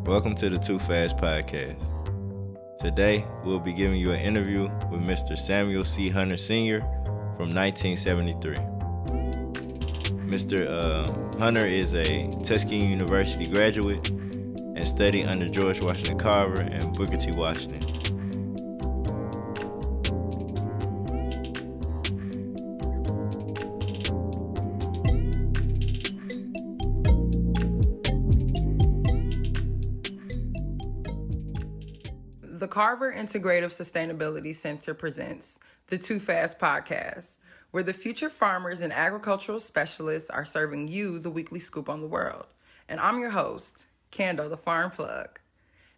Welcome to the Too Fast Podcast. Today, we'll be giving you an interview with Mr. Samuel C. Hunter Sr. from 1973. Mr. Hunter is a Tuskegee University graduate and studied under George Washington Carver and Booker T. Washington. The Carver Integrative Sustainability Center presents the Too Fast Podcast, where the future farmers and agricultural specialists are serving you the weekly scoop on the world. And I'm your host, Kando, the Farm Plug.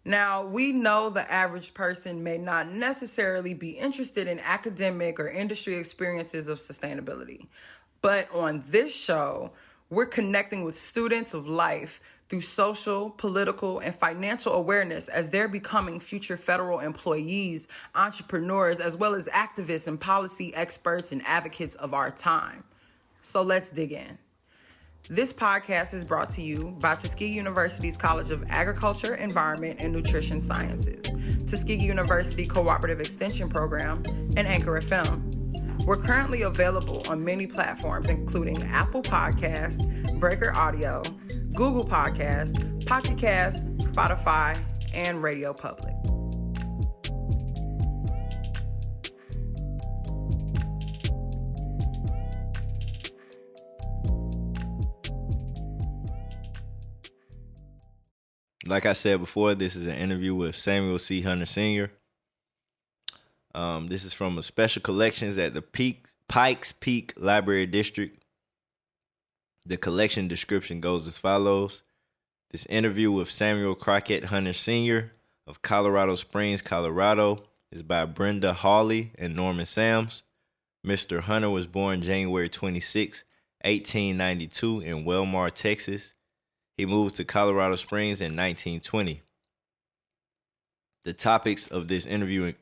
Now, we know the average person may not necessarily be interested in academic or industry experiences of sustainability. But on this show, we're connecting with students of life through social, political, and financial awareness as they're becoming future federal employees, entrepreneurs, as well as activists and policy experts and advocates of our time. So let's dig in. This podcast is brought to you by Tuskegee University's College of Agriculture, Environment, and Nutrition Sciences, Tuskegee University Cooperative Extension Program, and Anchor FM. We're currently available on many platforms, including Apple Podcasts, Breaker Audio, Google Podcasts, Pocket Casts, Spotify, and Radio Public. Like I said before, this is an interview with Samuel C. Hunter Sr. This is from a special collections at the Pikes Peak Library District. The collection description goes as follows. This interview with Samuel Crockett Hunter Sr. of Colorado Springs, Colorado, is by Brenda Hawley and Norman Sams. Mr. Hunter was born January 26, 1892 in Wellmar, Texas. He moved to Colorado Springs in 1920. The topics of this interview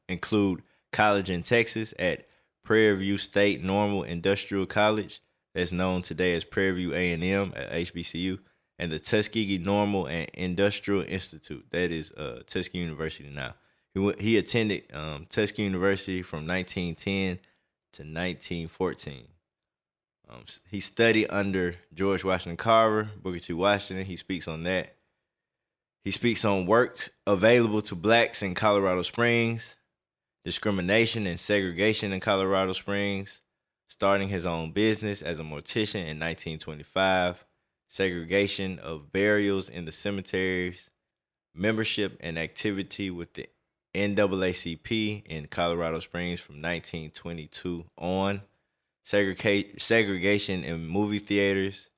include college in Texas at Prairie View State Normal Industrial College, that's known today as Prairie View A&M at HBCU, and the Tuskegee Normal and Industrial Institute, that is Tuskegee University now. He attended Tuskegee University from 1910 to 1914. He studied under George Washington Carver, Booker T. Washington. He speaks on that. He speaks on works available to blacks in Colorado Springs, discrimination and segregation in Colorado Springs, starting his own business as a mortician in 1925, segregation of burials in the cemeteries, membership and activity with the NAACP in Colorado Springs from 1922 on, segregation in movie theaters,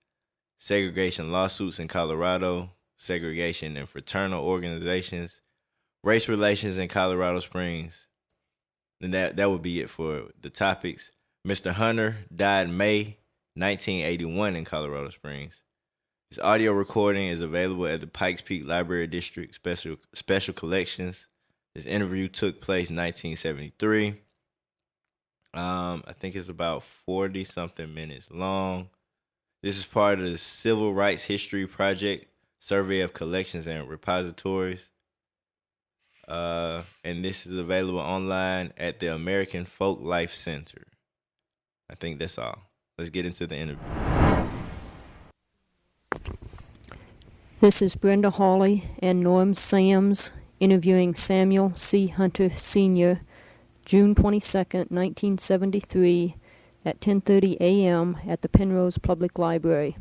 segregation lawsuits in Colorado, segregation in fraternal organizations, race relations in Colorado Springs. And that would be it for the topics. Mr. Hunter died May 1981 in Colorado Springs. His audio recording is available at the Pikes Peak Library District Special Collections. This interview took place in 1973. I think it's about 40-something minutes long. This is part of the Civil Rights History Project Survey of Collections and Repositories. And this is available online at the American Folk Life Center. I think that's all. Let's get into the interview. This is Brenda Hawley and Norm Sams interviewing Samuel C. Hunter Sr., June 22nd, 1973, at 10:30 a.m. at the Penrose Public Library.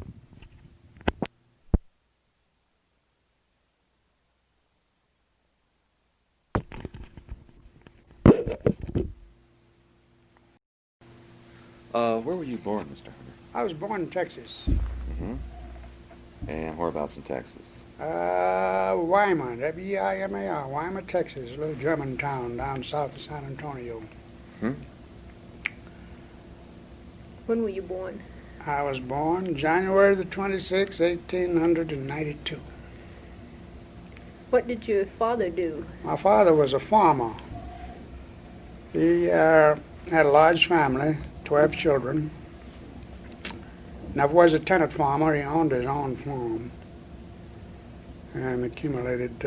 Where were you born, Mr. Hunter? I was born in Texas. Mm-hmm. And whereabouts in Texas? Weimar, W-I-M-A-R, Weimar, Texas, a little German town down south of San Antonio. Hmm? When were you born? I was born January the 26th, 1892. What did your father do? My father was a farmer. He had a large family, 12 children. Never was a tenant farmer. He owned his own farm. and accumulated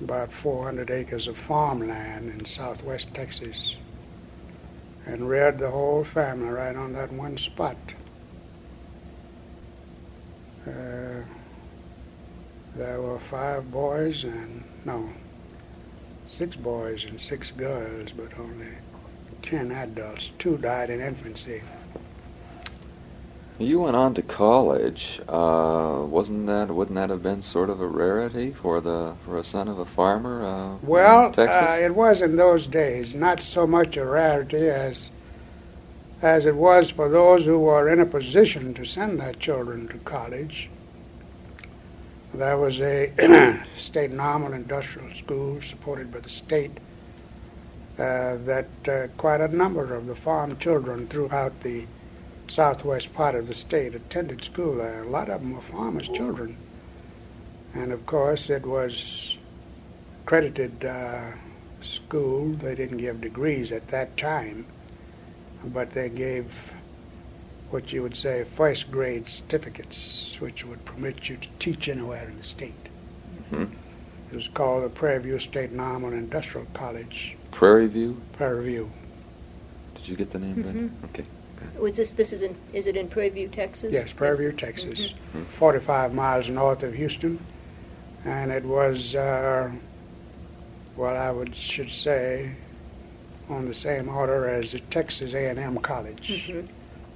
about 400 acres of farmland in southwest Texas, and reared the whole family right on that one spot. There were 6 boys and 6 girls, but only 10 adults. 2 died in infancy. You went on to college. Wouldn't that have been sort of a rarity for a son of a farmer? Well, in Texas? it was in those days, not so much a rarity as it was for those who were in a position to send their children to college. There was a state normal industrial school supported by the state that quite a number of the farm children throughout the southwest part of the state attended school there. A lot of them were farmers' children. And of course it was accredited school. They didn't give degrees at that time, but they gave what you would say first grade certificates, which would permit you to teach anywhere in the state. Mm-hmm. It was called the Prairie View State Normal Industrial College. Prairie View? Prairie View. Did you get the name right? Okay. Is it in Prairie View, Texas? Yes, Prairie View, Texas. Mm-hmm. 45 miles north of Houston. And it was, I should say, on the same order as the Texas A&M College. Mm-hmm.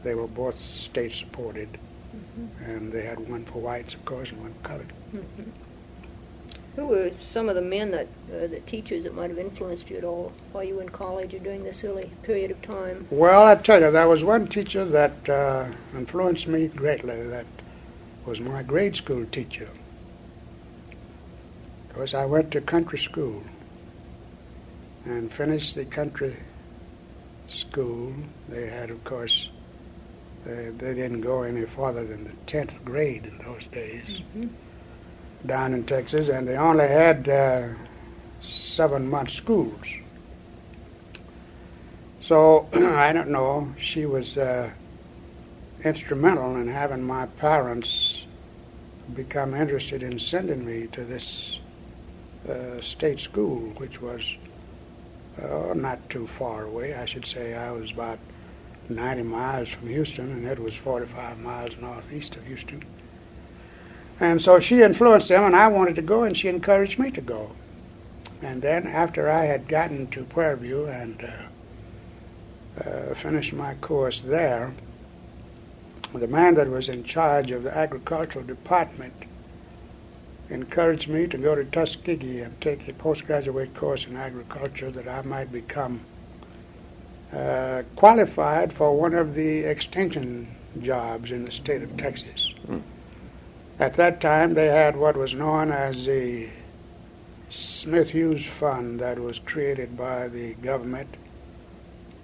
They were both state supported. Mm-hmm. And they had one for whites, of course, and one for colored. Mm-hmm. Who were some of the men the teachers that might have influenced you at all while you were in college or during this early period of time? Well, I tell you, there was one teacher that influenced me greatly. That was my grade school teacher. Of course, I went to country school and finished the country school. They had, of course, they didn't go any farther than the 10th grade in those days. Mm-hmm. Down in Texas, and they only had 7-month schools. So, I don't know, she was instrumental in having my parents become interested in sending me to this state school, which was not too far away. I should say I was about 90 miles from Houston, and it was 45 miles northeast of Houston. And so she influenced them, and I wanted to go, and she encouraged me to go. And then after I had gotten to Prairie View and finished my course there, the man that was in charge of the agricultural department encouraged me to go to Tuskegee and take a postgraduate course in agriculture that I might become qualified for one of the extension jobs in the state of Texas. Mm. At that time, they had what was known as the Smith Hughes Fund that was created by the government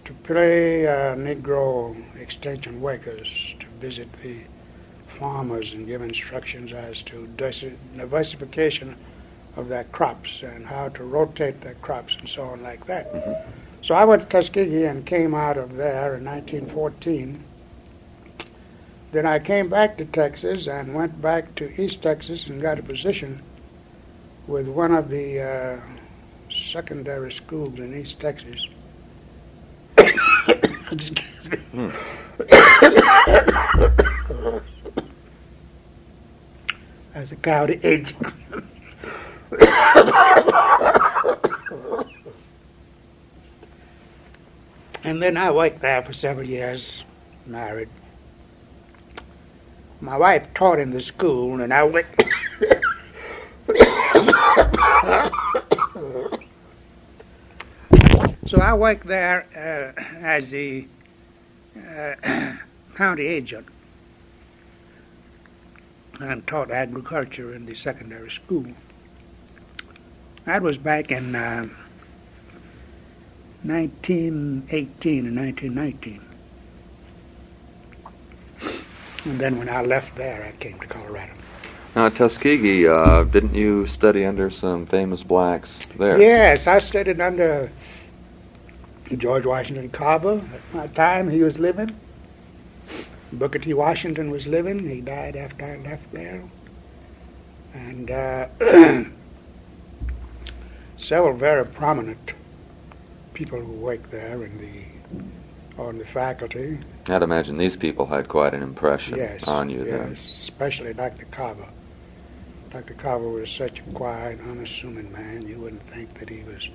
to pay Negro extension workers to visit the farmers and give instructions as to diversification of their crops and how to rotate their crops and so on like that. Mm-hmm. So I went to Tuskegee and came out of there in 1914. Then I came back to Texas and went back to East Texas and got a position with one of the secondary schools in East Texas. Excuse me. As a county agent. And then I worked there for several years, married. My wife taught in the school, and I went. So I worked there as the county agent and taught agriculture in the secondary school. That was back in 1918 and 1919. And then when I left there, I came to Colorado. Now, at Tuskegee, didn't you study under some famous blacks there? Yes, I studied under George Washington Carver. At my time, he was living. Booker T. Washington was living. He died after I left there. And several very prominent people who worked there on the faculty. I'd imagine these people had quite an impression on you yes, then. especially Dr. Carver. Dr. Carver was such a quiet, unassuming man. You wouldn't think that he was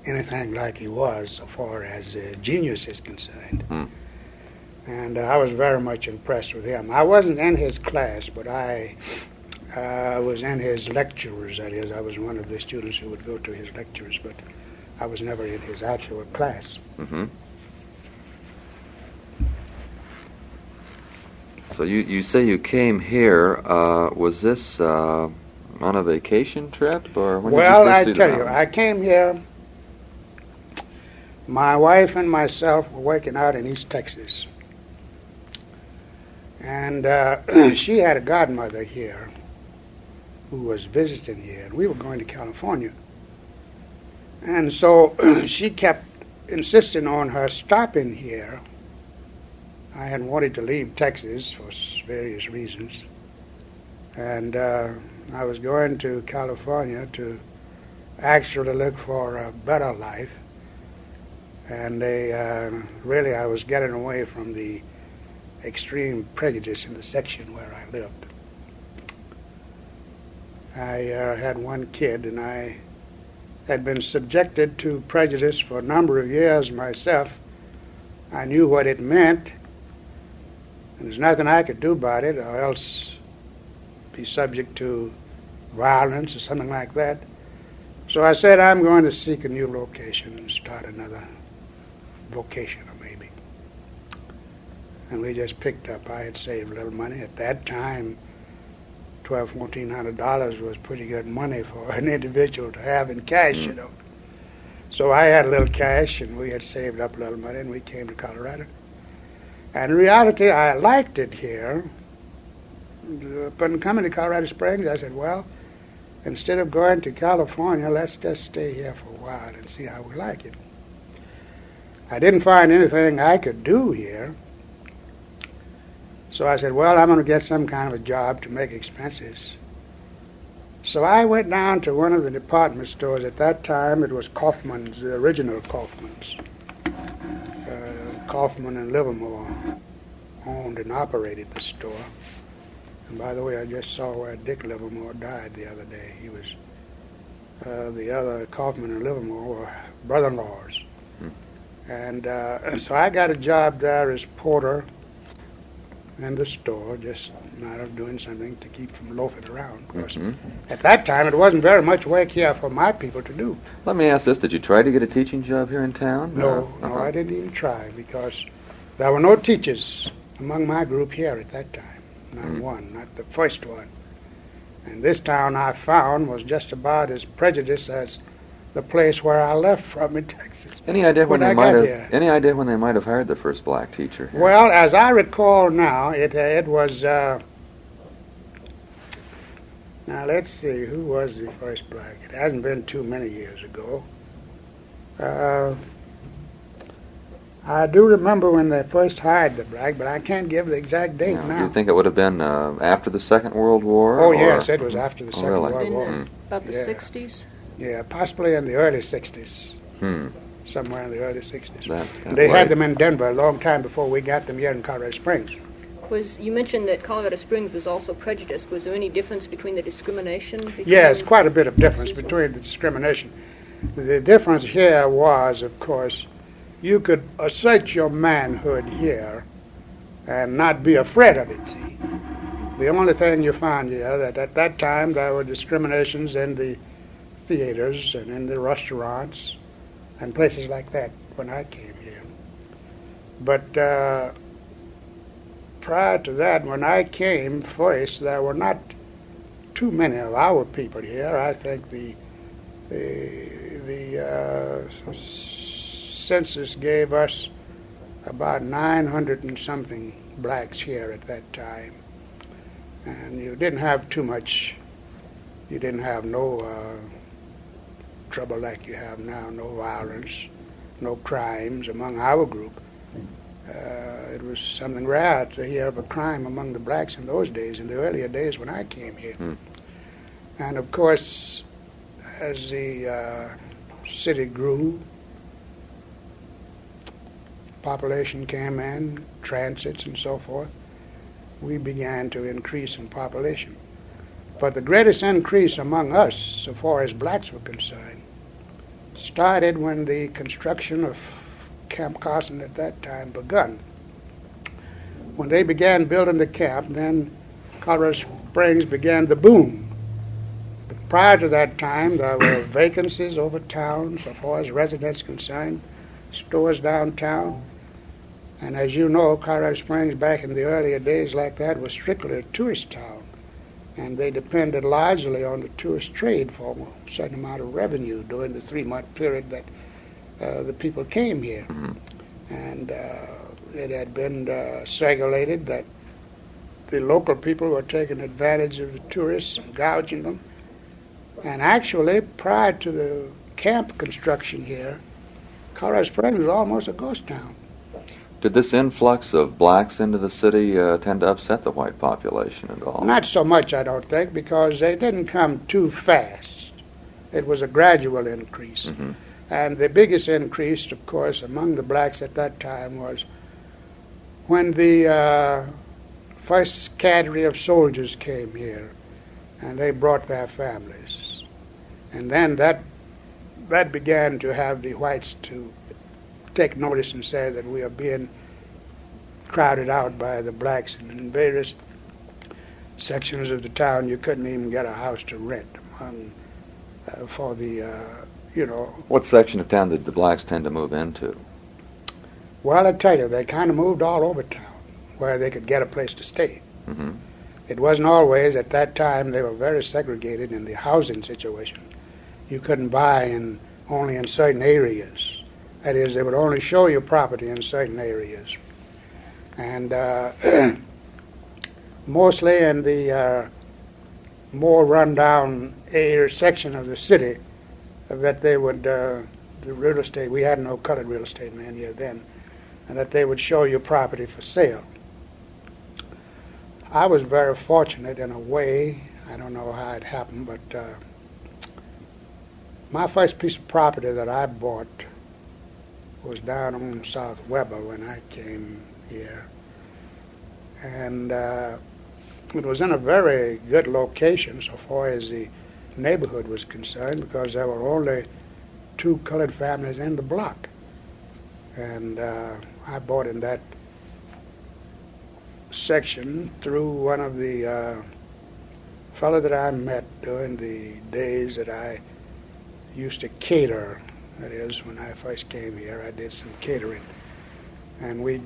anything like he was so far as genius is concerned. And I was very much impressed with him. I wasn't in his class, but I was in his lectures. That is, I was one of the students who would go to his lectures, but I was never in his actual class. So you say you came here. Was this on a vacation trip, or when Well, did you I first see tell the you, mountains? I came here. My wife and myself were working out in East Texas. And she had a godmother here who was visiting here, and we were going to California. And so she kept insisting on her stopping here. I had wanted to leave Texas for various reasons. And I was going to California to actually look for a better life. And really I was getting away from the extreme prejudice in the section where I lived. I had one kid, and I had been subjected to prejudice for a number of years myself. I knew what it meant, and there's nothing I could do about it, or else be subject to violence or something like that. So I said, I'm going to seek a new location and start another vocation, or maybe. And we just picked up. I had saved a little money. At that time, $1,200-$1,400 was pretty good money for an individual to have in cash, you know. So I had a little cash, and we had saved up a little money, and we came to Colorado. And in reality, I liked it here. Upon coming to Colorado Springs, I said, well, instead of going to California, let's just stay here for a while and see how we like it. I didn't find anything I could do here. So I said, well, I'm going to get some kind of a job to make expenses. So I went down to one of the department stores. At that time, it was Kaufman's, the original Kaufman's. Kaufman and Livermore owned and operated the store. And by the way, I just saw where Dick Livermore died the other day. He was, the other Kaufman and Livermore were brother-in-laws. And so I got a job there as porter in the store, just a matter of doing something to keep from loafing around. Because at that time, it wasn't very much work here for my people to do. Let me ask this. Did you try to get a teaching job here in town? No, I didn't even try, because there were no teachers among my group here at that time. Not one, not the first one. And this town I found was just about as prejudiced as the place where I left from in Texas. Any idea when they might have? Any idea when they might have hired the first black teacher here? Well, as I recall now, it was. Now let's see, who was the first black? It hasn't been too many years ago. I do remember when they first hired the black, but I can't give the exact date now. Do you think it would have been after the Second World War? Oh, yes, it was after the Second really? World War. About the 60s? Yeah, possibly in the early 60s. Somewhere in the early 60s. They had them in Denver a long time before we got them here in Colorado Springs. You mentioned that Colorado Springs was also prejudiced. Was there any difference between the discrimination? Yes, quite a bit of difference between the discrimination. The difference here was, of course, you could assert your manhood here and not be afraid of it, see. The only thing you found here, that at that time there were discriminations in the theaters and in the restaurants and places like that when I came here. But prior to that, when I came first, there were not too many of our people here. I think the census gave us about 900 and something blacks here at that time. And you didn't have too much, you didn't have no trouble like you have now, no violence, no crimes among our group. It was something rare to hear of a crime among the blacks in those days, in the earlier days when I came here. And of course, as the city grew, population came in, transits and so forth, we began to increase in population. But the greatest increase among us, so far as blacks were concerned, started when the construction of Camp Carson at that time begun. When they began building the camp, then Colorado Springs began to boom. But prior to that time, there were vacancies over town, so far as residents concerned, stores downtown. And as you know, Colorado Springs back in the earlier days like that was strictly a tourist town. And they depended largely on the tourist trade for a certain amount of revenue during the 3-month period that the people came here. And it had been segregated that the local people were taking advantage of the tourists and gouging them. And actually, prior to the camp construction here, Colorado Springs was almost a ghost town. Did this influx of blacks into the city tend to upset the white population at all? Not so much, I don't think, because they didn't come too fast. It was a gradual increase. And the biggest increase, of course, among the blacks at that time was when the first cadre of soldiers came here, and they brought their families. And then that began to have the whites to take notice and say that we are being crowded out by the blacks. And in various sections of the town, you couldn't even get a house to rent for the, What section of town did the blacks tend to move into? Well, I tell you, they kind of moved all over town where they could get a place to stay. It wasn't always, at that time, they were very segregated in the housing situation. You couldn't buy only in certain areas. That is, they would only show you property in certain areas. And mostly in the more run-down section of the city, that they would, the real estate, we had no colored real estate man here then, and that they would show you property for sale. I was very fortunate in a way. I don't know how it happened, but my first piece of property that I bought was down on South Weber when I came here. And it was in a very good location so far as the neighborhood was concerned, because there were only 2 colored families in the block. And I bought in that section through one of the fellow that I met during the days that I used to cater. That is, when I first came here, I did some catering. And we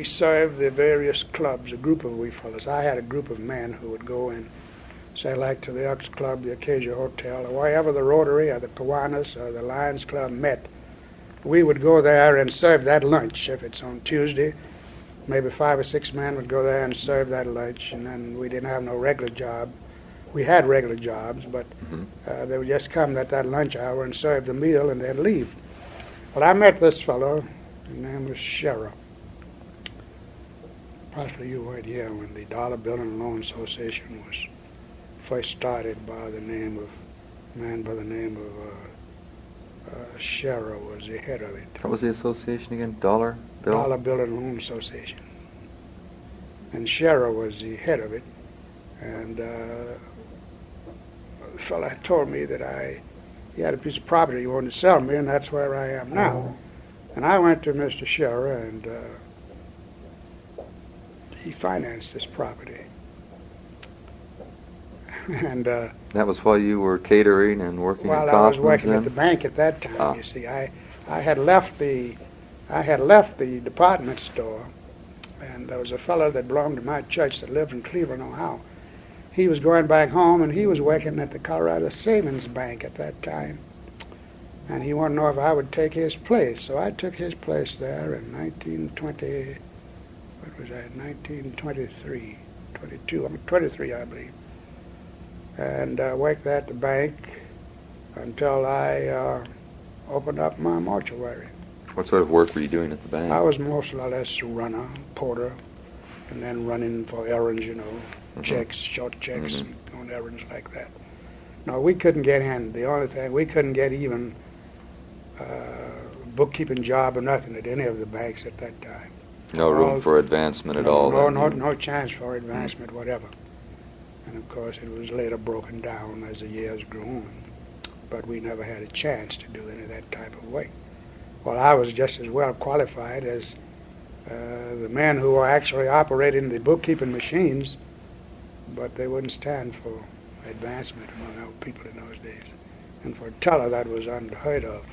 served the various clubs, a group of we fellows. I had a group of men who would go in, say, like to the Elks Club, the Acacia Hotel, or wherever the Rotary or the Kiwanis or the Lions Club met. We would go there and serve that lunch. If it's on Tuesday, maybe 5 or 6 men would go there and serve that lunch, and then we didn't have no regular job. We had regular jobs, but they would just come at that lunch hour and serve the meal and then leave. Well, I met this fellow. His name was Sheriff. Possibly you weren't here when the Dollar Bill and Loan Association was first started by the name of a man by the name of Sheriff was the head of it. What was the association again? Dollar Bill? Dollar Bill and Loan Association. And Sheriff was the head of it. And the fellow told me that he had a piece of property he wanted to sell me, and that's where I am now. And I went to Mr. Scherer, and he financed this property. And that was while you were catering and working at Kaufman's. While I was working at the bank at that time. You see, I had left the department store, and there was a fellow that belonged to my church that lived in Cleveland, Ohio. He was going back home, and he was working at the Colorado Savings Bank at that time. And he wanted to know if I would take his place. So I took his place there in 1923, 22, I'm 23, I believe. And worked at the bank until I opened up my mortuary. What sort of work were you doing at the bank? I was more or less a runner, porter, and then running for errands, checks, short checks, and on errands like that. No, we couldn't get in. The only thing, we couldn't get even bookkeeping job or nothing at any of the banks at that time. No room for advancement at all? No chance for advancement, whatever. And of course, it was later broken down as the years grew on. But we never had a chance to do any of that type of work. Well, I was just as well qualified as the men who were actually operating the bookkeeping machines, but they wouldn't stand for advancement among our people in those days. And for a teller, that was unheard of.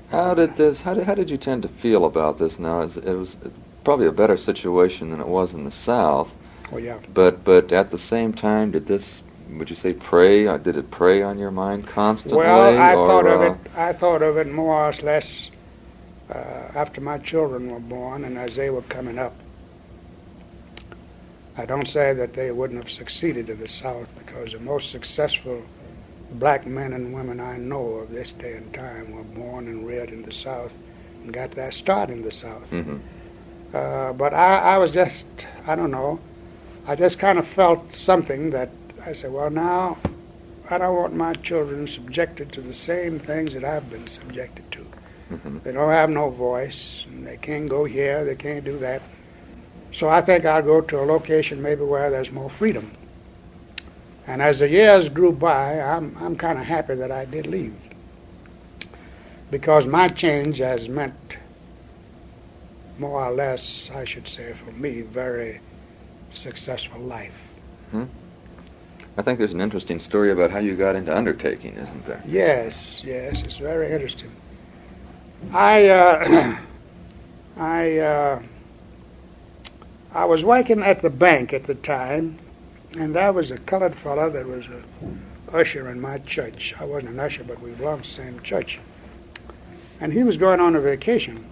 How did you tend to feel about this now? It was probably a better situation than it was in the South. Oh, yeah. But at the same time, did you say prey? Did it prey on your mind constantly? Well, I thought of it more or less after my children were born and as they were coming up. I don't say that they wouldn't have succeeded in the South, because the most successful black men and women I know of this day and time were born and reared in the South and got their start in the South. Mm-hmm. But I was just, I don't know, I just kind of felt something that I said, well, now I don't want my children subjected to the same things that I've been subjected to. Mm-hmm. They don't have no voice, and they can't go here, they can't do that. So I think I'll go to a location maybe where there's more freedom. And as the years grew by, I'm kind of happy that I did leave, because my change has meant more or less, I should say, for me, very successful life. Hmm? I think there's an interesting story about how you got into undertaking, isn't there? Yes, it's very interesting. I was working at the bank at the time, and there was a colored fellow that was an usher in my church. I wasn't an usher, but we belonged to the same church. And he was going on a vacation.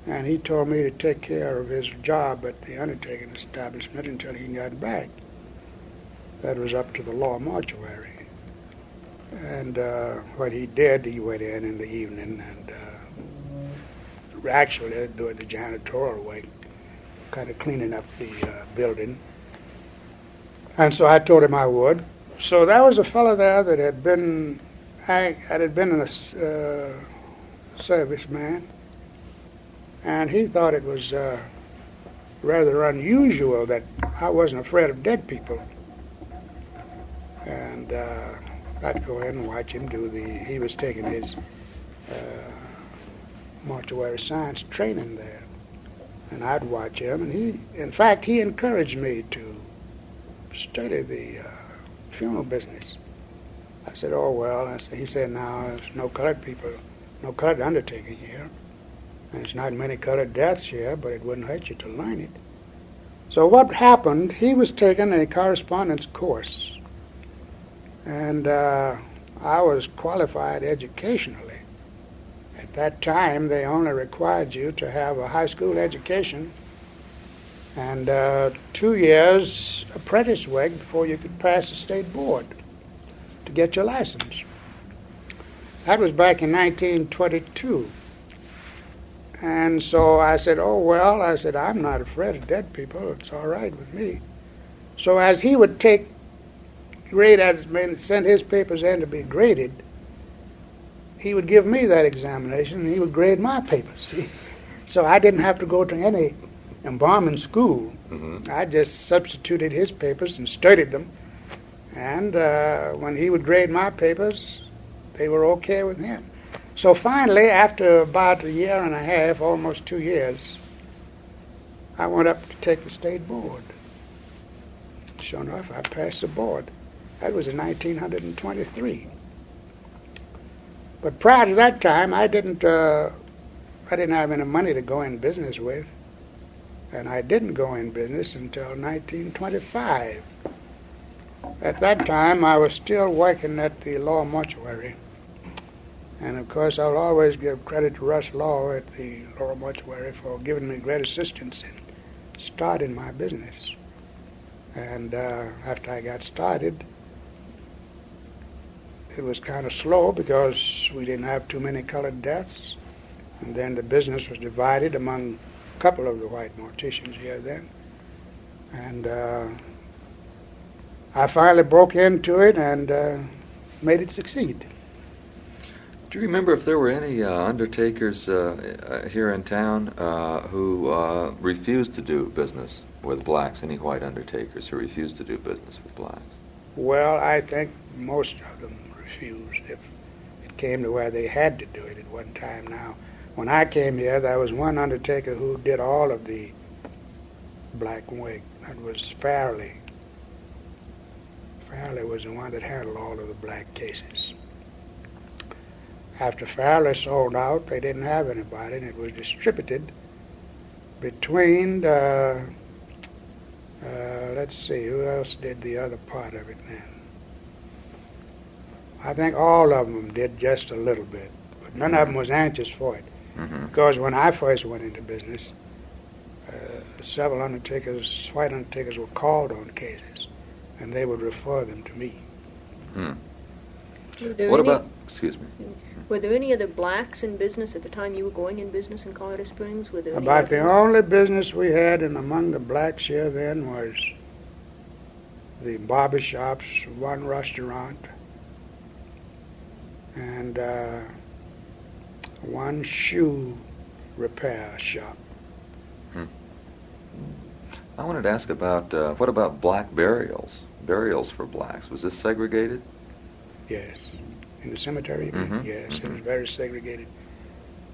And he told me to take care of his job at the undertaking establishment until he got back. That was up to the law mortuary. And what he did, he went in the evening and actually doing the janitorial work, kind of cleaning up the building. And so I told him I would. So there was a fellow there that had been a serviceman, and he thought it was rather unusual that I wasn't afraid of dead people. And I'd go in and watch him he was taking his mortuary science training there. And I'd watch him, and he encouraged me to study the funeral business. I said, oh, well, he said, now, there's no colored people, no colored undertaking here. And there's not many colored deaths here, but it wouldn't hurt you to learn it. So what happened, he was taking a correspondence course. And I was qualified educationally. At that time, they only required you to have a high school education and 2 years apprentice work before you could pass the state board to get your license. That was back in 1922. And so I said, oh, well, I'm not afraid of dead people. It's all right with me. So as he would send his papers in to be graded, he would give me that examination, and he would grade my papers, see? So I didn't have to go to any embalming school. Mm-hmm. I just substituted his papers and studied them. And when he would grade my papers, they were okay with him. So finally, after about a year and a half, almost 2 years, I went up to take the state board. Sure enough, I passed the board. That was in 1923. But prior to that time, I didn't have any money to go in business with, and I didn't go in business until 1925. At that time, I was still working at the law mortuary, and of course, I'll always give credit to Russ Law at the law mortuary for giving me great assistance in starting my business. And after I got started, it was kind of slow because we didn't have too many colored deaths. And then the business was divided among a couple of the white morticians here then. And I finally broke into it and made it succeed. Do you remember if there were any undertakers here in town who refused to do business with blacks? Any white undertakers who refused to do business with blacks? Well, I think most of them refused if it came to where they had to do it at one time. Now, when I came here, there was one undertaker who did all of the black work. That was Fairley. Fairley was the one that handled all of the black cases. After Fairley sold out, they didn't have anybody, and it was distributed between, let's see, who else did the other part of it then? I think all of them did just a little bit, but none of them was anxious for it. Mm-hmm. Because when I first went into business, several undertakers, white undertakers, were called on cases, and they would refer them to me. Hmm. What about, excuse me. Were there any other blacks in business at the time you were going in business in Colorado Springs? Were there any About the others? only business we had and among the blacks here then was the barber shops, one restaurant, and one shoe repair shop. I wanted to ask about, what about black burials? Burials for blacks. Was this segregated? Yes. In the cemetery, you mean? Mhm, Yes, it mhm. was very segregated.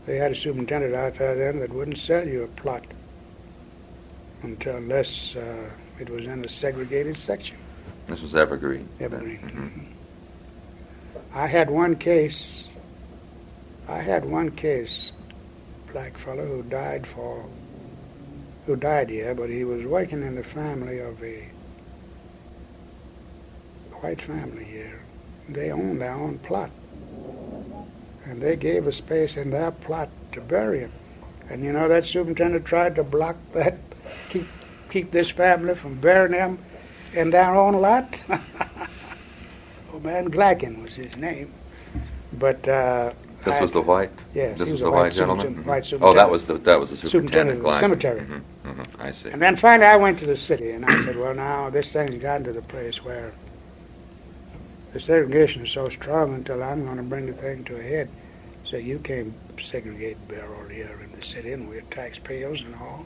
They had a superintendent out there then that wouldn't sell you a plot unless it was in a segregated section. This was Evergreen. Evergreen. Mhm. I had one case, black fellow who died here, but he was working in the family of a white family here. They owned their own plot, and they gave a space in their plot to bury him. And you know, that superintendent tried to block that, keep this family from burying him in their own lot. Old man Glacken was his name, but This was the white? Yes, This he was was the a white gentleman? white Mhm. superintendent. Oh, that was the superintendent. Superintendent of the Glacken. cemetery. Mhm, mhm, I see. And then finally I went to the city, and I said, well, now this thing's gotten to the place where the segregation is so strong until I'm going to bring the thing to a head. So you can't segregate burial here in the city, and we're taxpayers and all.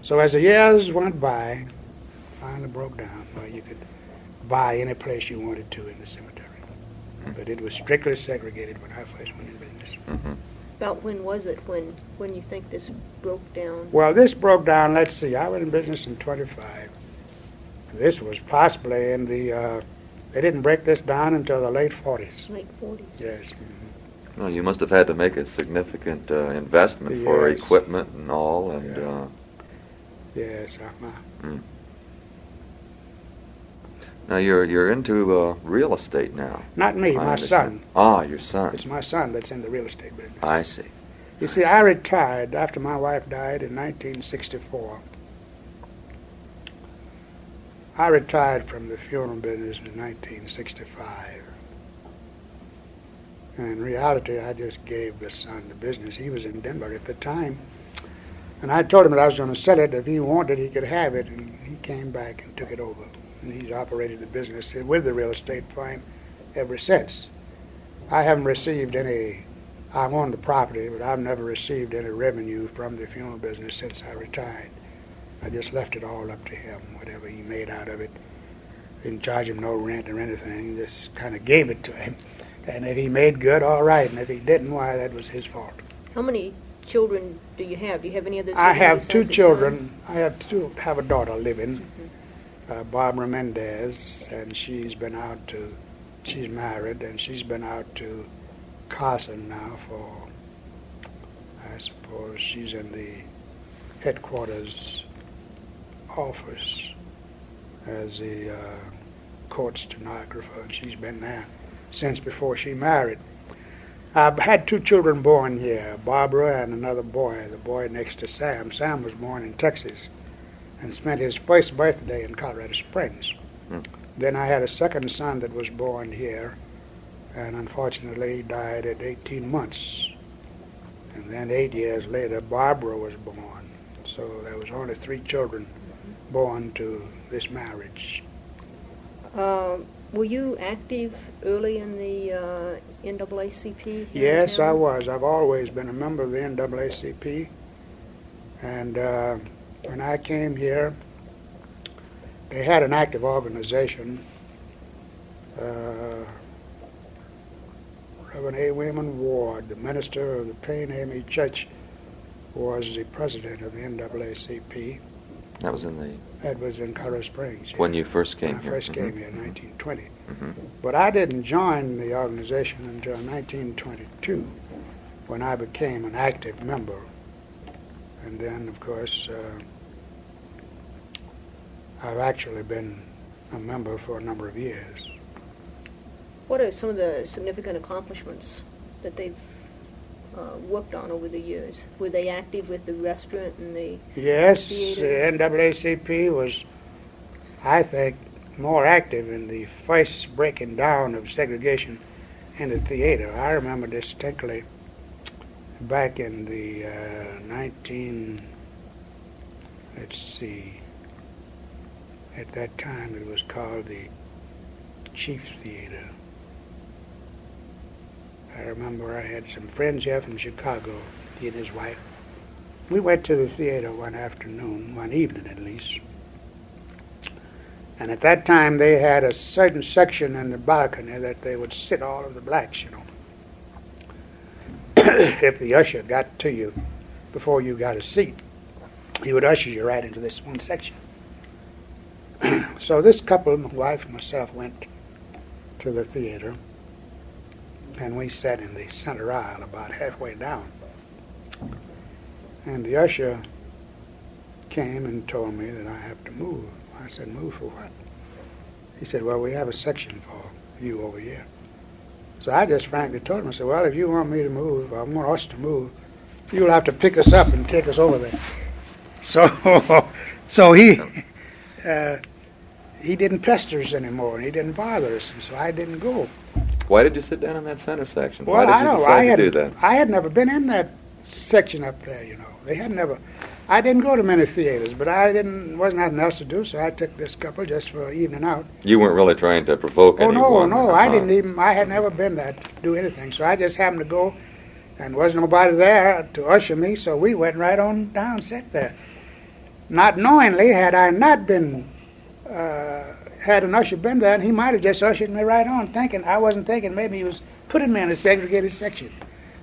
So as the years went by, finally broke down where you could buy any place you wanted to in the cemetery. But it was strictly segregated when I first went in business. Mm-hmm. About when was it when you think this broke down? Well, this broke down, let's see, I went in business in 25. This was possibly in the, they didn't break this down until the late 40s. Late 40s. Yes. Well, you must have had to make a significant investment for Yes. equipment and all, and Yeah. Yes. now you're into real estate now. Not me, I my understand. son. Ah, your son. It's my son that's in the real estate business. I see. You see, I retired after my wife died in 1964. I retired from the funeral business in 1965. And in reality, I just gave the son the business. He was in Denver at the time. And I told him that I was going to sell it. If he wanted, he could have it. And he came back and took it over. And he's operated the business with the real estate firm ever since. I haven't received any, I own the property, but I've never received any revenue from the funeral business since I retired. I just left it all up to him, whatever he made out of it. Didn't charge him no rent or anything, just kind of gave it to him. And if he made good, all right, and if he didn't, why, that was his fault. How many children do you have? Do you have any others? I have two besides the children. I have a daughter living, Barbara Mendez, and she's married, and she's been out to Carson now for, I suppose, she's in the headquarters office as the court stenographer, and she's been there since before she married. I've had two children born here, Barbara and another boy, the boy next to Sam. Sam was born in Texas and spent his first birthday in Colorado Springs. Then I had a second son that was born here, and unfortunately he died at 18 months. And then 8 years later, Barbara was born. So there was only 3 children born to this marriage. Were you active early in the NAACP? Here Yes, in I town? was. I've always been a member of the NAACP. And when I came here, they had an active organization. Reverend A. Wayman Ward, the minister of the Payne AME Church, was the president of the NAACP. That was in the That was in Colorado Springs. when you first came when I here. first came here in 1920. Mhm. But I didn't join the organization until 1922, when I became an active member. And then, of course, I've actually been a member for a number of years. What are some of the significant accomplishments that they've worked on over the years? Were they active with the restaurant and the Yes, theater? the NAACP was, I think, more active in the first breaking down of segregation in the theater. I remember distinctly back in the at that time it was called the Chiefs Theater. I remember I had some friends here from Chicago, he and his wife. We went to the theater one afternoon, one evening at least. And at that time they had a certain section in the balcony that they would sit all of the blacks, you know. If the usher got to you before you got a seat, he would usher you right into this one section. So this couple, my wife and myself, went to the theater, and we sat in the center aisle about halfway down. And the usher came and told me that I have to move. I said, move for what? He said, well, we have a section for you over here. So I just frankly told him, I said, well, if you want me to move, or want us to move, you'll have to pick us up and take us over there. So he didn't pester us anymore, and he didn't bother us, and so I didn't go. Why did you sit down in that center section? Well, Why did you decide to do that? I had never been in that section up there, you know. They had never. I didn't go to many theaters, but wasn't nothing else to do, so I took this couple just for evening out. You weren't really trying to provoke Oh anyone. no, I didn't even. I had never been there to do anything, so I just happened to go, and wasn't nobody there to usher me, so we went right on down, sat there. Not knowingly, had I not been, had an usher been there, and he might have just ushered me right on, I wasn't thinking maybe he was putting me in a segregated section.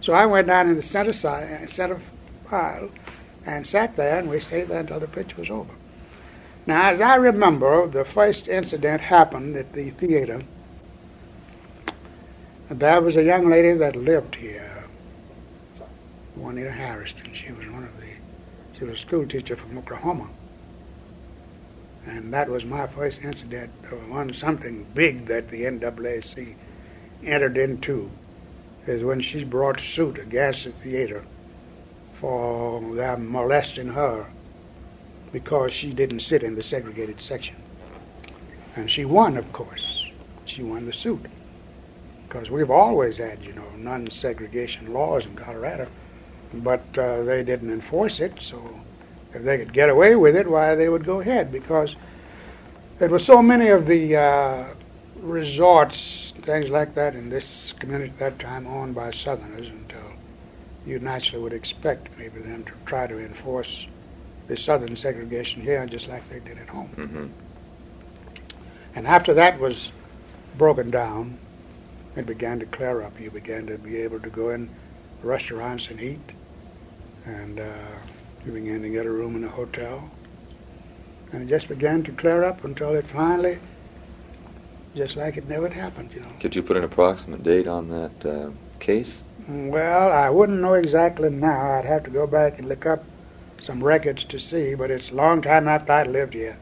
So I went down in the center aisle and sat there, and we stayed there until the pitch was over. Now, as I remember, the first incident happened at the theater. There was a young lady that lived here, Juanita Harrison. She was a school teacher from Oklahoma. And that was my first incident on something big that the NAACP entered into, is when she brought suit against the theater for them molesting her because she didn't sit in the segregated section. And she won, of course. She won the suit. Because we've always had, non-segregation laws in Colorado, but they didn't enforce it, so if they could get away with it, why, they would go ahead, because there were so many of the resorts, things like that, in this community at that time owned by Southerners, until you naturally would expect maybe them to try to enforce the Southern segregation here just like they did at home. Mm-hmm. And after that was broken down, it began to clear up. You began to be able to go in restaurants and eat, and you began to get a room in a hotel. And it just began to clear up until it finally, just like it never happened, Could you put an approximate date on that case? Well, I wouldn't know exactly now. I'd have to go back and look up some records to see, but it's a long time after I lived here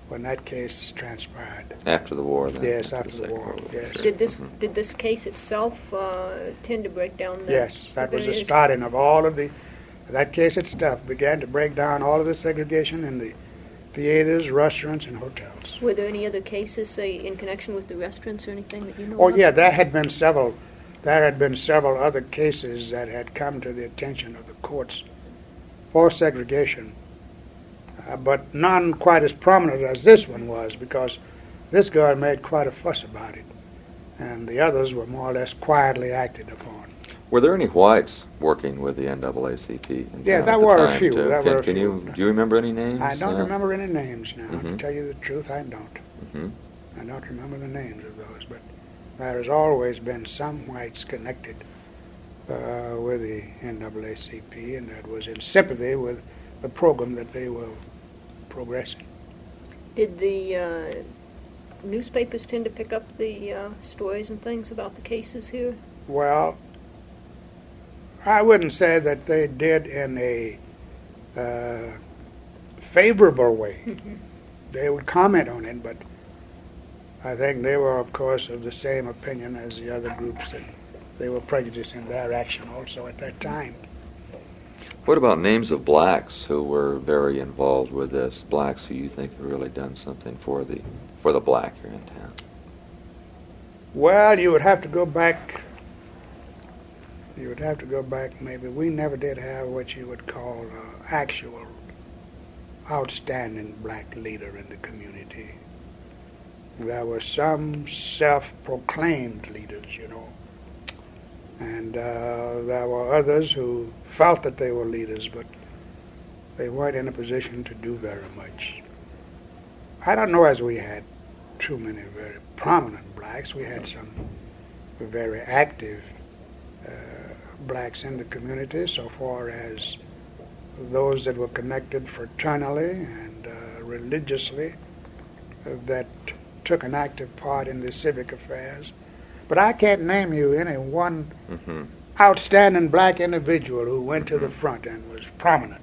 when that case transpired. After the war, then? Yes, after the war, yes. Did this case itself tend to break down the... Yes, that was the starting of all of that case itself began to break down all of the segregation in the theaters, restaurants, and hotels. Were there any other cases, say, in connection with the restaurants or anything that you know Oh, of? yeah, there had been several other cases that had come to the attention of the courts for segregation but none quite as prominent as this one was, because this guy made quite a fuss about it, and the others were more or less quietly acted upon. Were there any whites working with the NAACP in Yeah, town there at the were a time, few. too? There were a Can few. do you remember any names? I don't remember any names now. Mhm. To tell you the truth, I don't. Hmm. I don't remember the names of those, but there has always been some whites connected with the NAACP, and that was in sympathy with the program that they were progressing. Did the newspapers tend to pick up the stories and things about the cases here? Well, I wouldn't say that they did in a favorable way. They would comment on it, but I think they were, of course, of the same opinion as the other groups, that they were prejudiced in their action also at that time. What about names of blacks who were very involved with this? Blacks who you think have really done something for the black here in town? Well, you would have to go back. Maybe we never did have what you would call actual outstanding black leader in the community. There were some self-proclaimed leaders, and there were others who felt that they were leaders, but they weren't in a position to do very much. I don't know as we had too many very prominent blacks. We had some very active blacks in the community, so far as those that were connected fraternally and religiously, that took an active part in the civic affairs. But I can't name you any one outstanding black individual who went to the front and was prominent.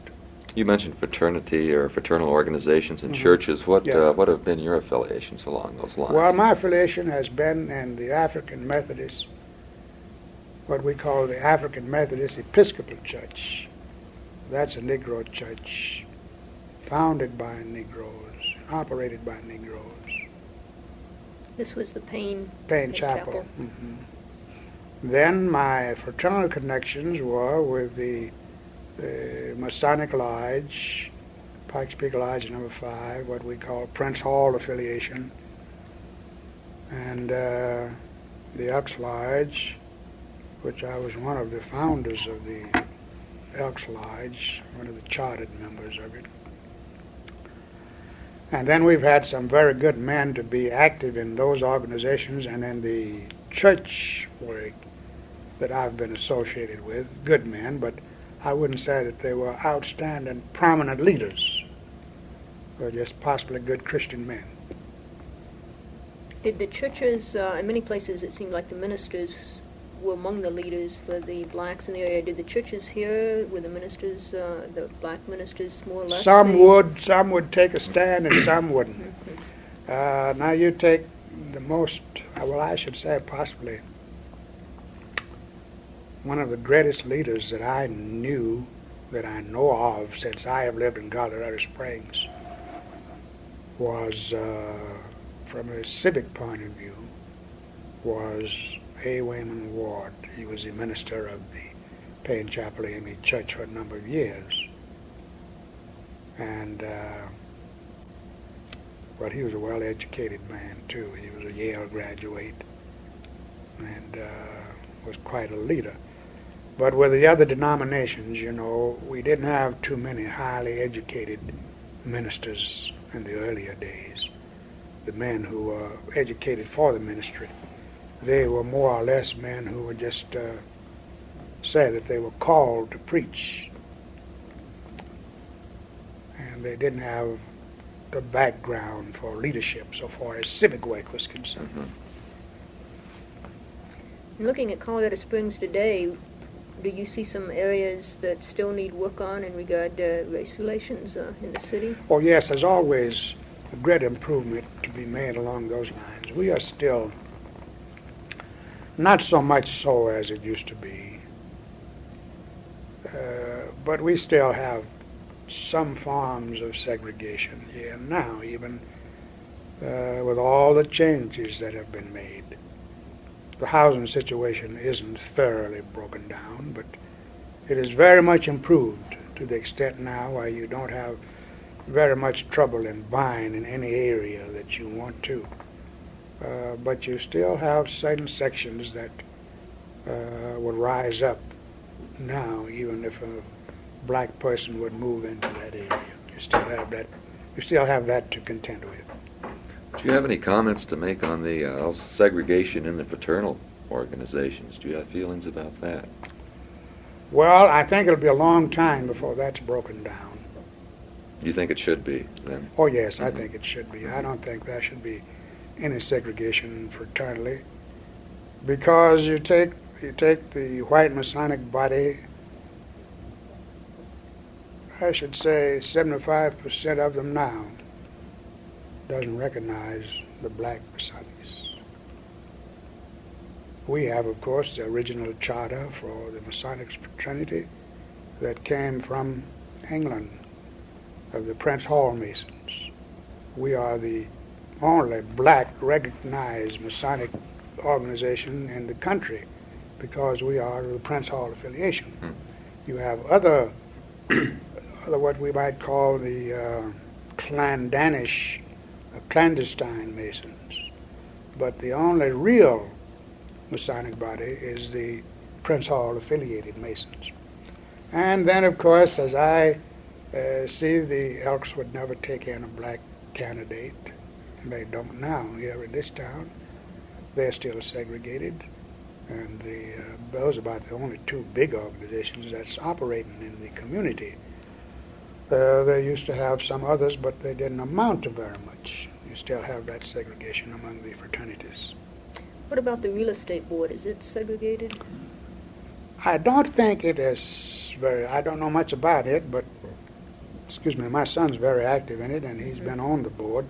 You mentioned fraternity or fraternal organizations and churches. What have been your affiliations along those lines? Well, my affiliation has been in the African Methodist, what we call the African Methodist Episcopal Church. That's a Negro church, founded by Negroes, operated by Negroes. This was the Payne Chapel. Mm-hmm. Then my fraternal connections were with the Masonic Lodge, Pikes Peak Lodge number 5, what we call Prince Hall affiliation, and the Elks Lodge, which I was one of the founders of the Elks Lodge, one of the chartered members of it. And then we've had some very good men to be active in those organizations and in the church work that I've been associated with. Good men, but I wouldn't say that they were outstanding, prominent leaders. They were just possibly good Christian men. Did the churches, in many places it seemed like the ministers were among the leaders for the blacks in the area. Did the churches here, were the ministers, the black ministers more or less? Some would take a stand and some wouldn't. Now you take the most, well, I should say possibly one of the greatest leaders that I know of since I have lived in Colorado Springs was, from a civic point of view, was A. Wayman Ward. He was the minister of the Payne Chapel AME Church for a number of years. And, well, he was a well-educated man, too. He was a Yale graduate and was quite a leader. But with the other denominations, we didn't have too many highly educated ministers in the earlier days. The men who were educated for the ministry, they were more or less men who would just say that they were called to preach. And they didn't have the background for leadership so far as civic work was concerned. Looking at Colorado Springs today, do you see some areas that still need work on in regard to race relations in the city? Oh, yes, there's always a great improvement to be made along those lines. We are still not so much so as it used to be, but we still have some forms of segregation here now, even with all the changes that have been made. The housing situation isn't thoroughly broken down, but it is very much improved to the extent now where you don't have very much trouble in buying in any area that you want to. But you still have certain sections that would rise up now, even if a black person would move into that area. You still have that. You still have that to contend with. Do you have any comments to make on the segregation in the fraternal organizations? Do you have feelings about that? Well, I think it'll be a long time before that's broken down. You think it should be, then? Oh, yes, I think it should be. I don't think there should be any segregation fraternally, because you take the white Masonic body, I should say 75% of them now doesn't recognize the black Masonics. We have, of course, the original charter for the Masonic fraternity that came from England, of the Prince Hall Masons. We are the only black recognized Masonic organization in the country because we are the Prince Hall affiliation. You have other what we might call the clandestine Masons, but the only real Masonic body is the Prince Hall affiliated Masons. And then, of course, as I see, the Elks would never take in a black candidate. They don't now here in this town. They're still segregated, and those are about the only two big organizations that's operating in the community. They used to have some others, but they didn't amount to very much. You still have that segregation among the fraternities. What about the real estate board? Is it segregated? I don't think it is I don't know much about it, but, my son's very active in it, and he's been on the board.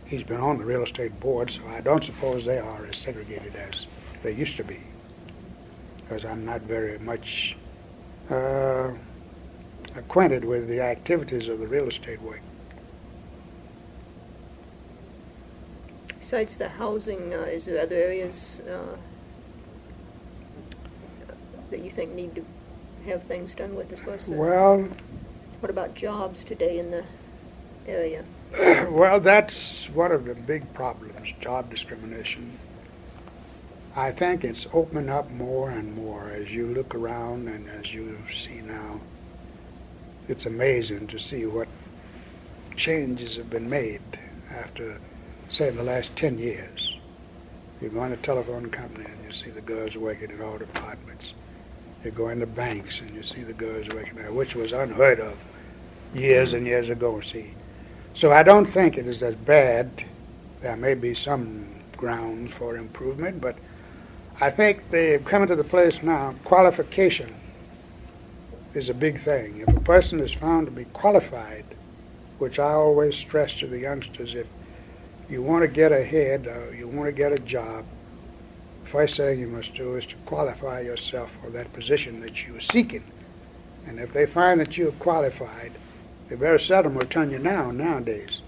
He's been on the real estate board, so I don't suppose they are as segregated as they used to be, because I'm not very much acquainted with the activities of the real estate work. Besides the housing, is there other areas that you think need to have things done with as far as Well, what about jobs today in the area? well, that's one of the big problems, job discrimination. I think it's opened up more and more as you look around and as you see now. It's amazing to see what changes have been made after, say, the last 10 years. You go in a telephone company and you see the girls working in all departments. You go into banks and you see the girls working there, which was unheard of years and years ago, see. So I don't think it is as bad. There may be some grounds for improvement, but I think they've come to the place now, qualification is a big thing. If a person is found to be qualified, which I always stress to the youngsters, if you want to get ahead or you want to get a job, first thing you must do is to qualify yourself for that position that you're seeking. And if they find that you're qualified, they very seldom will turn you down nowadays.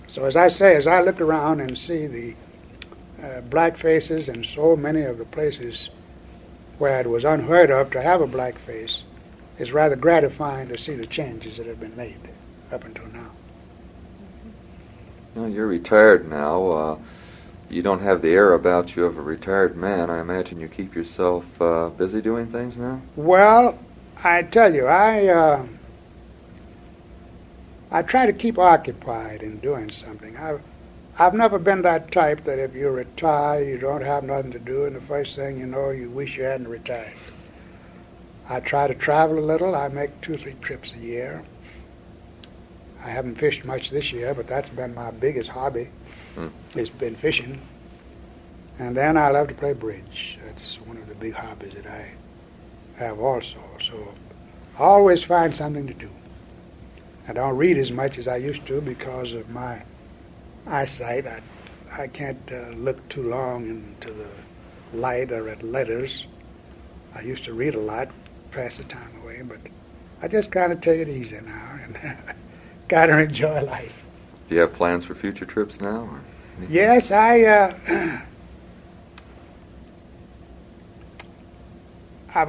So as I say, as I look around and see the black faces in so many of the places where it was unheard of to have a black face, it's rather gratifying to see the changes that have been made up until now. Well, you're retired now. You don't have the air about you of a retired man. I imagine you keep yourself busy doing things now? Well, I tell you, I try to keep occupied in doing something. I've never been that type that if you retire, you don't have nothing to do, and the first thing you know, you wish you hadn't retired. I try to travel a little. I make 2 or 3 trips a year. I haven't fished much this year, but that's been my biggest hobby. It's been fishing. And then I love to play bridge. That's one of the big hobbies that I have also. So I always find something to do. I don't read as much as I used to because of my eyesight. I can't look too long into the light or at letters. I used to read a lot, pass the time away, but I just kind of take it easy now and got to enjoy life. Do you have plans for future trips now? Or yes, I've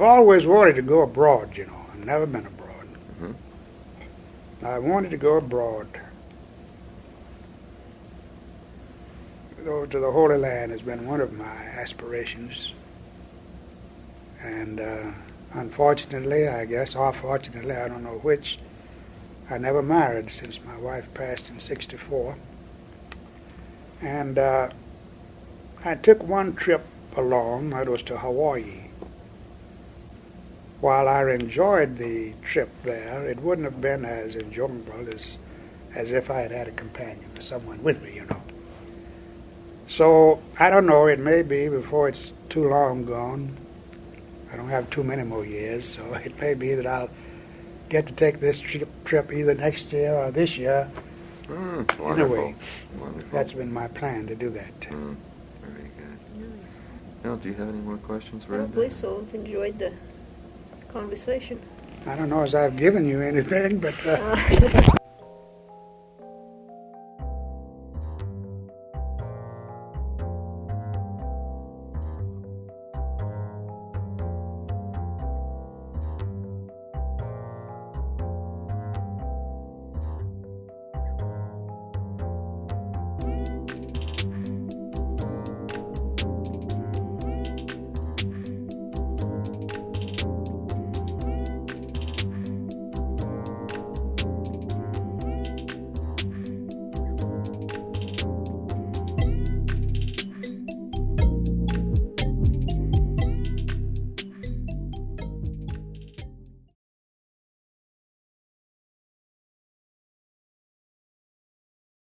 always wanted to go abroad, you know. I've never been abroad. I wanted to go abroad. Go to the Holy Land has been one of my aspirations. And unfortunately, I guess, or fortunately, I don't know which, I never married since my wife passed in '64. And I took one trip along, that was to Hawaii. While I enjoyed the trip there, it wouldn't have been as enjoyable as if I had had a companion or someone with me, you know. So, I don't know, it may be before it's too long gone. I don't have too many more years, so it may be that I'll get to take this trip either next year or this year. Wonderful. Anyway, Wonderful. that's been my plan to do that. Very good. Nice. Now, do you have any more questions, I Brenda? don't believe so. Enjoyed the conversation. I don't know as I've given you anything, but